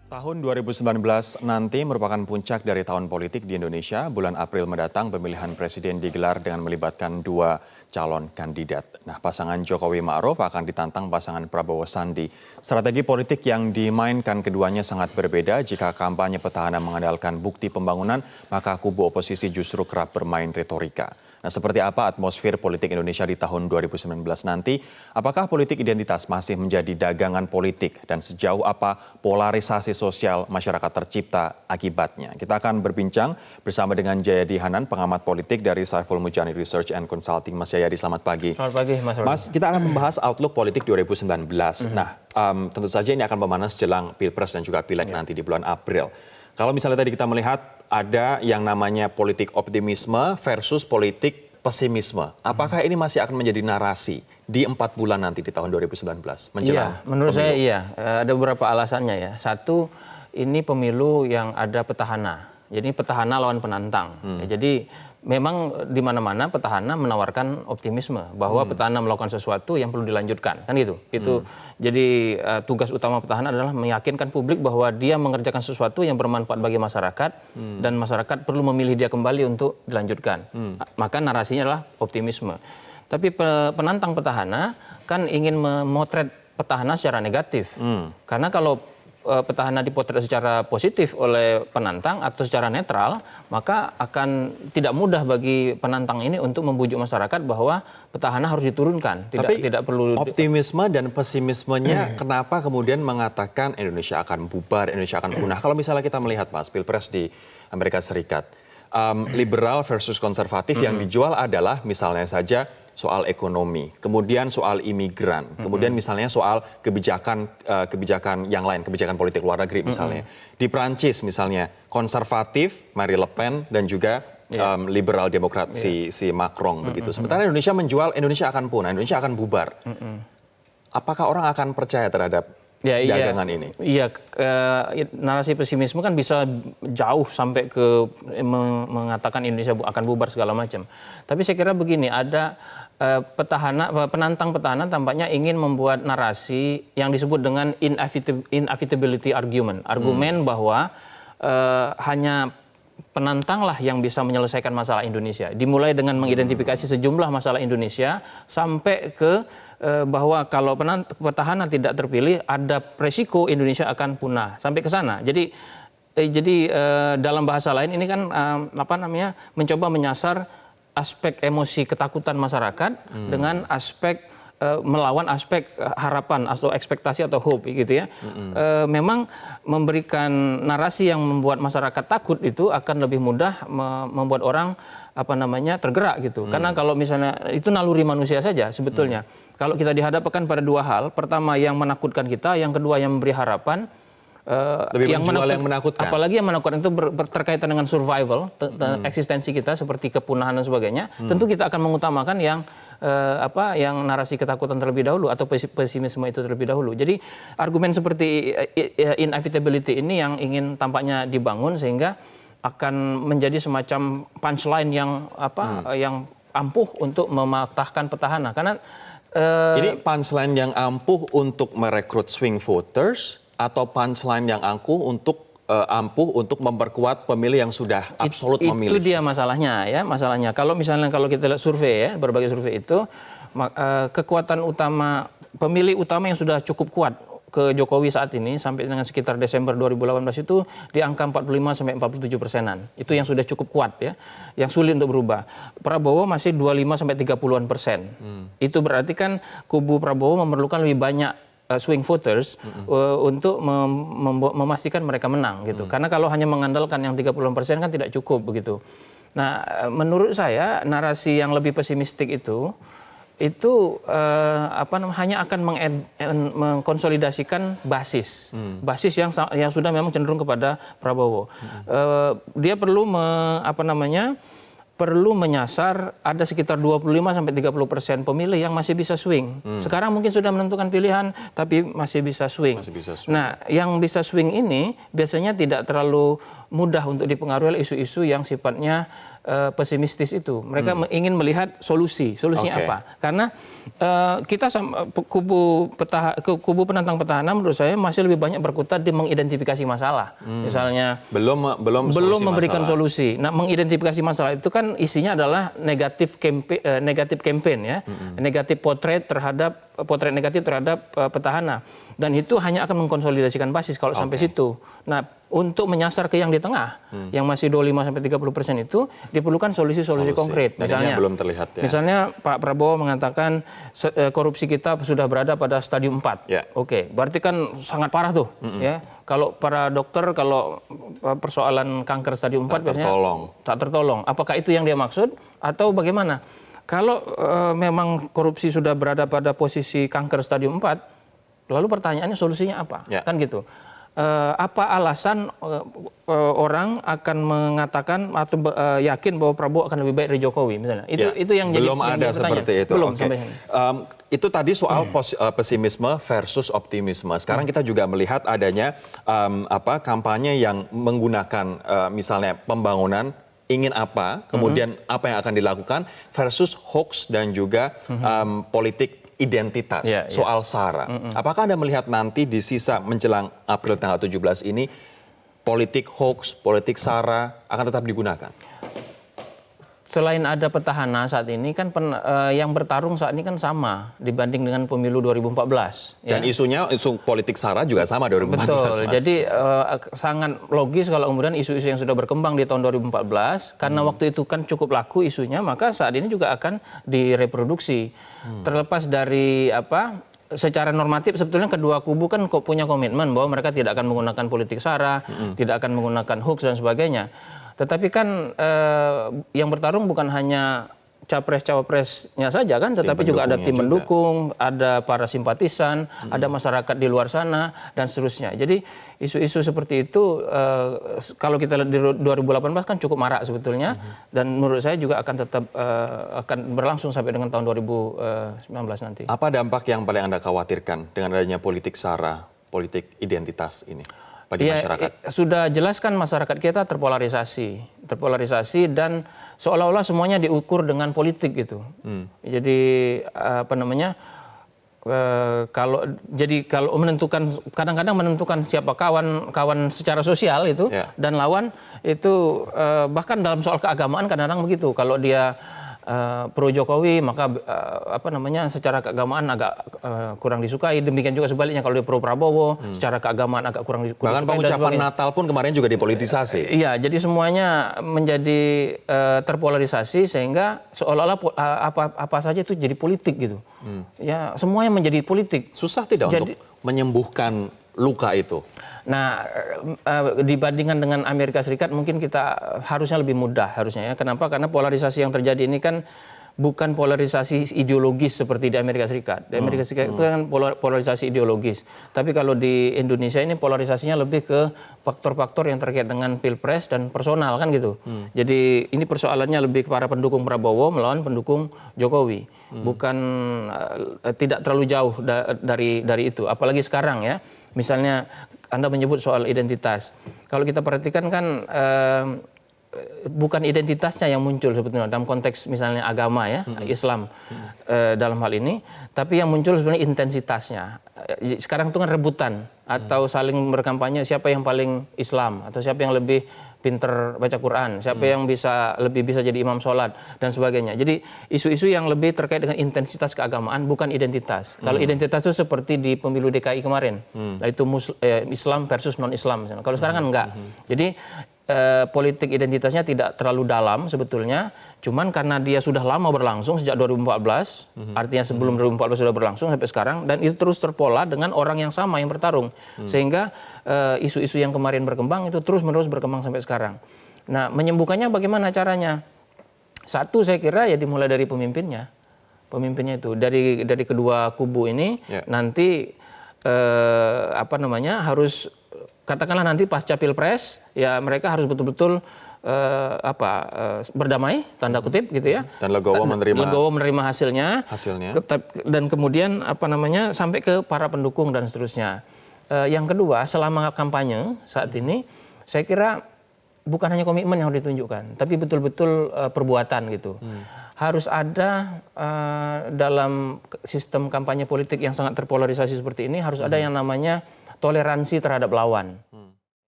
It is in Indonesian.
Tahun 2019 nanti merupakan puncak dari tahun politik di Indonesia. Bulan April mendatang pemilihan presiden digelar dengan melibatkan dua calon kandidat. Nah, pasangan Jokowi Ma'ruf akan ditantang pasangan Prabowo Sandi. Strategi politik yang dimainkan keduanya sangat berbeda. Jika kampanye petahana mengandalkan bukti pembangunan, maka kubu oposisi justru kerap bermain retorika. Nah, seperti apa atmosfer politik Indonesia di tahun 2019 nanti? Apakah politik identitas masih menjadi dagangan politik? Dan sejauh apa polarisasi sosial masyarakat tercipta akibatnya? Kita akan berbincang bersama dengan Jayadi Hanan, pengamat politik dari Saiful Mujani Research and Consulting. Mas Jayadi, selamat pagi. Selamat pagi, Mas. Mas, kita akan membahas outlook politik 2019. Nah, tentu saja ini akan memanas jelang Pilpres dan juga Pileg nanti di bulan April. Kalau misalnya tadi kita melihat ada yang namanya politik optimisme versus politik pesimisme. Apakah ini masih akan menjadi narasi di 4 bulan nanti di tahun 2019 menjelang Iya, menurut pemilu? saya iya. Ada beberapa alasannya ya. Satu, ini pemilu yang ada petahana. Jadi petahana lawan penantang. Jadi memang di mana-mana petahana menawarkan optimisme bahwa petahana melakukan sesuatu yang perlu dilanjutkan, kan gitu. Jadi tugas utama petahana adalah meyakinkan publik bahwa dia mengerjakan sesuatu yang bermanfaat bagi masyarakat dan masyarakat perlu memilih dia kembali untuk dilanjutkan. Maka narasinya adalah optimisme. Tapi penantang petahana kan ingin memotret petahana secara negatif. Karena kalau petahana dipotret secara positif oleh penantang atau secara netral, maka akan tidak mudah bagi penantang ini untuk membujuk masyarakat bahwa petahana harus diturunkan. Tidak perlu optimisme dan pesimismenya kenapa kemudian mengatakan Indonesia akan bubar, Indonesia akan punah? Kalau misalnya kita melihat, Mas, Pilpres di Amerika Serikat, liberal versus konservatif yang dijual adalah misalnya saja soal ekonomi, kemudian soal imigran, kemudian misalnya soal kebijakan yang lain, kebijakan politik luar negeri misalnya. Di Prancis misalnya konservatif, Marine Le Pen, dan juga liberal demokrat si Macron begitu. Sementara Indonesia menjual Indonesia akan punah, Indonesia akan bubar. Apakah orang akan percaya terhadap dagangan ini? Iya, narasi pesimisme kan bisa jauh sampai ke mengatakan Indonesia akan bubar segala macam. Tapi saya kira begini, ada penantang petahana tampaknya ingin membuat narasi yang disebut dengan inevitability argument. Argumen bahwa hanya penantanglah yang bisa menyelesaikan masalah Indonesia. Dimulai dengan mengidentifikasi sejumlah masalah Indonesia sampai ke bahwa kalau petahana tidak terpilih ada resiko Indonesia akan punah. Sampai ke sana. Jadi dalam bahasa lain ini kan mencoba menyasar aspek emosi ketakutan masyarakat dengan aspek melawan aspek harapan atau ekspektasi atau hope gitu ya. Memang memberikan narasi yang membuat masyarakat takut itu akan lebih mudah membuat orang tergerak gitu. Karena kalau misalnya itu naluri manusia saja sebetulnya. Kalau kita dihadapkan pada dua hal, pertama yang menakutkan kita, yang kedua yang memberi harapan. Yang menakutkan. Apalagi yang menakutkan itu berkaitan dengan survival, eksistensi kita seperti kepunahan dan sebagainya. Tentu kita akan mengutamakan yang narasi ketakutan terlebih dahulu atau pesimisme itu terlebih dahulu. Jadi argumen seperti inevitability ini yang ingin tampaknya dibangun sehingga akan menjadi semacam punchline yang yang ampuh untuk mematahkan petahana. Karena ini punchline yang ampuh untuk merekrut swing voters atau punchline yang ampuh untuk memperkuat pemilih yang sudah absolut memilih. Itu dia masalahnya ya, masalahnya. Kalau kita lihat survei ya, berbagai survei itu kekuatan utama pemilih utama yang sudah cukup kuat ke Jokowi saat ini sampai dengan sekitar Desember 2018 itu di angka 45 sampai 47%-an. Itu yang sudah cukup kuat ya, yang sulit untuk berubah. Prabowo masih 25 sampai 30-an persen. Itu berarti kan kubu Prabowo memerlukan lebih banyak swing voters untuk memastikan mereka menang gitu. Karena kalau hanya mengandalkan yang 30% kan tidak cukup begitu. Nah, menurut saya narasi yang lebih pesimistik itu hanya akan mengkonsolidasikan basis yang sudah memang cenderung kepada Prabowo. Dia perlu perlu menyasar ada sekitar 25-30% pemilih yang masih bisa swing. Sekarang mungkin sudah menentukan pilihan, tapi masih bisa swing. Nah, yang bisa swing ini biasanya tidak terlalu mudah untuk dipengaruhi oleh isu-isu yang sifatnya pesimistis itu. Mereka ingin melihat solusinya Oke. apa? Karena kita kubu penantang petahana menurut saya masih lebih banyak berkutat di mengidentifikasi masalah. Misalnya Belum memberikan masalah. solusi. Nah, mengidentifikasi masalah itu kan isinya adalah negatif campaign ya, potret negatif terhadap petahana. Dan itu hanya akan mengkonsolidasikan basis kalau sampai situ. Nah, untuk menyasar ke yang di tengah, yang masih 25-30% itu diperlukan solusi-solusi konkret. Dan ini yang belum terlihat ya. Misalnya Pak Prabowo mengatakan korupsi kita sudah berada pada stadium 4. Ya. Oke, berarti kan sangat parah tuh, ya. Kalau para dokter kalau persoalan kanker stadium 4 biasanya tak tertolong. Apakah itu yang dia maksud atau bagaimana? Kalau memang korupsi sudah berada pada posisi kanker stadium 4, lalu pertanyaannya solusinya apa? Ya. Kan gitu. Apa alasan orang akan mengatakan atau yakin bahwa Prabowo akan lebih baik dari Jokowi misalnya? Itu yang jadi belum ada seperti itu. Belum Oke. sampai sini. Itu tadi soal pesimisme versus optimisme. Sekarang kita juga melihat adanya kampanye yang menggunakan misalnya pembangunan ingin apa, kemudian apa yang akan dilakukan versus hoax dan juga politik identitas soal SARA. Apakah Anda melihat nanti di sisa menjelang April tanggal 17 ini politik hoax, politik SARA akan tetap digunakan? Selain ada petahana saat ini kan yang bertarung saat ini kan sama dibanding dengan pemilu 2014. Dan isu politik SARA juga sama 2014. Betul, Mas. jadi sangat logis kalau kemudian isu-isu yang sudah berkembang di tahun 2014, karena waktu itu kan cukup laku isunya, maka saat ini juga akan direproduksi. Terlepas dari secara normatif sebetulnya kedua kubu kan punya komitmen bahwa mereka tidak akan menggunakan politik SARA, tidak akan menggunakan hoax dan sebagainya. Tetapi kan yang bertarung bukan hanya capres-cawapresnya saja kan, tetapi juga ada tim mendukung, ada para simpatisan, ada masyarakat di luar sana, dan seterusnya. Jadi isu-isu seperti itu kalau kita lihat di 2018 kan cukup marak sebetulnya, dan menurut saya juga akan tetap akan berlangsung sampai dengan tahun 2019 nanti. Apa dampak yang paling Anda khawatirkan dengan adanya politik SARA, politik identitas ini bagi masyarakat? Sudah jelas kan masyarakat kita terpolarisasi dan seolah-olah semuanya diukur dengan politik gitu. Jadi kalau menentukan, kadang-kadang menentukan siapa kawan secara sosial itu dan lawan itu, bahkan dalam soal keagamaan kadang-kadang begitu. Kalau dia pro Jokowi maka secara keagamaan agak kurang disukai. Demikian juga sebaliknya kalau dia pro Prabowo secara keagamaan agak kurang disukai. Bahkan pengucapan Natal pun kemarin juga dipolitisasi. Iya, jadi semuanya menjadi terpolarisasi sehingga seolah-olah apa saja itu jadi politik gitu. Ya, semuanya menjadi politik. Susah tidak untuk menyembuhkan luka itu? Nah, dibandingkan dengan Amerika Serikat mungkin kita harusnya lebih mudah harusnya ya. Kenapa? Karena polarisasi yang terjadi ini kan bukan polarisasi ideologis seperti di Amerika Serikat. Di Amerika Serikat itu kan polarisasi ideologis. Tapi kalau di Indonesia ini polarisasinya lebih ke faktor-faktor yang terkait dengan pilpres dan personal kan gitu. Jadi ini persoalannya lebih ke para pendukung Prabowo melawan pendukung Jokowi. Bukan tidak terlalu jauh dari itu. Apalagi sekarang ya. Misalnya Anda menyebut soal identitas. Kalau kita perhatikan kan bukan identitasnya yang muncul sebetulnya dalam konteks misalnya agama ya, Islam dalam hal ini, tapi yang muncul sebenarnya intensitasnya. Sekarang itu kan rebutan atau saling berkampanye siapa yang paling Islam atau siapa yang lebih pinter baca Quran, siapa yang lebih bisa jadi imam sholat dan sebagainya. Jadi isu-isu yang lebih terkait dengan intensitas keagamaan bukan identitas. Kalau identitas itu seperti di pemilu DKI kemarin, yaitu Islam versus non-Islam. Kalau sekarang kan enggak. Jadi politik identitasnya tidak terlalu dalam sebetulnya, cuman karena dia sudah lama berlangsung sejak 2014, artinya sebelum 2014 sudah berlangsung sampai sekarang, dan itu terus terpola dengan orang yang sama yang bertarung, sehingga isu-isu yang kemarin berkembang itu terus-menerus berkembang sampai sekarang. Nah, menyembuhkannya bagaimana caranya? Satu, saya kira ya dimulai dari pemimpinnya itu dari kedua kubu ini nanti harus katakanlah nanti pasca pilpres ya mereka harus betul-betul berdamai tanda kutip gitu ya, dan legowo menerima hasilnya dan kemudian sampai ke para pendukung dan seterusnya. Yang kedua, selama kampanye saat ini saya kira bukan hanya komitmen yang harus ditunjukkan, tapi betul-betul perbuatan gitu. Harus ada dalam sistem kampanye politik yang sangat terpolarisasi seperti ini, harus ada yang namanya toleransi terhadap lawan.